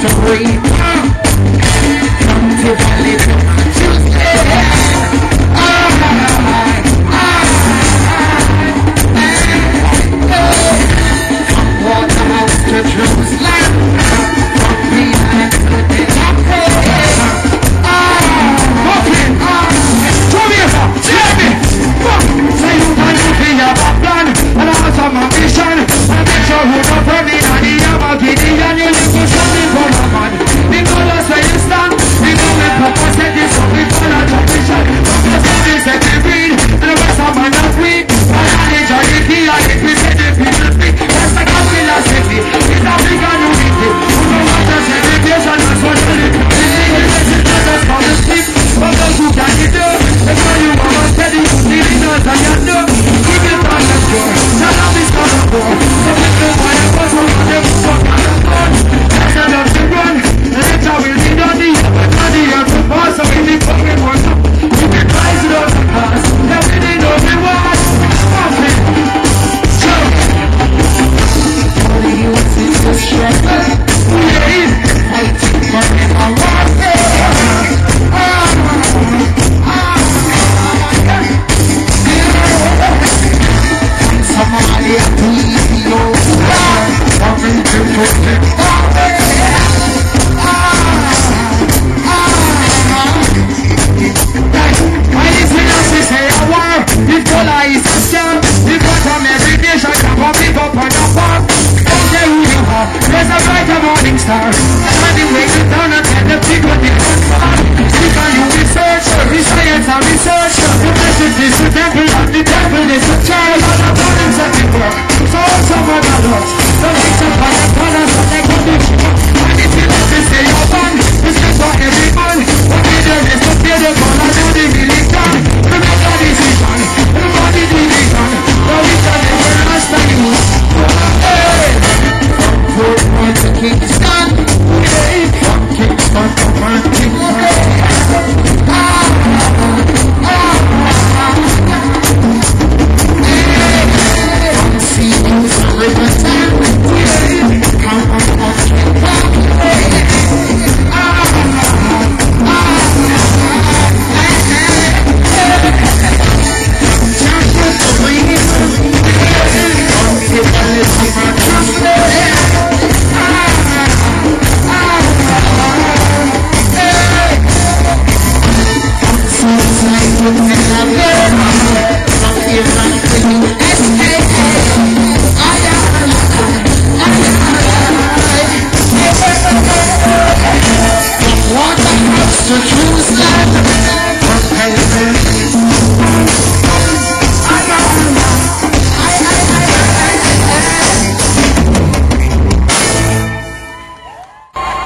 to breathe. Come to Valley to to Jerusalem, from behind the day I pray. Say you want to be a plan, and I have some ambition. I make sure who don't for me, and the other Gideon, you need to show me for a man. The colors where you stand, the moment Papa said this, so we follow tradition. Papa said this, that we read, and the rest of man not weak. And I enjoy the key, and if we say the people speak, that's like a philosophy. It's African unity. Who know what the segregation, that's what they live. This is not just for the sleep, but those who can get there. That's why you want to steady, you need it, and you know. Keep it on the floor, now love is on the floor. So we know why it was on the floor. That's enough to run, and that's how we'll be done. The body of the boss, so we need fucking work. You can rise it up the past, everything knows we want. So, all the youth is so strong. Fighting for our warfare. Somalia to Ethiopia, coming to protect why is it not to say a war? If Bola is a scam, if what from every nation can come pick up on your farm. Don't say who you are, there's a brighter morning star. And the way you down and tell the people the answer. Speak on you research, the science and research. The message is the temple and the temple is the church. And the burdens of the work, so also for the Lord. The lights of the colors of the condition. And if you let me say your band, this is for every man. What we do is to feel the color to the religion. Remember the decision, everybody the vision. The vision is where I stand you. Hey! From food, to keep the sky.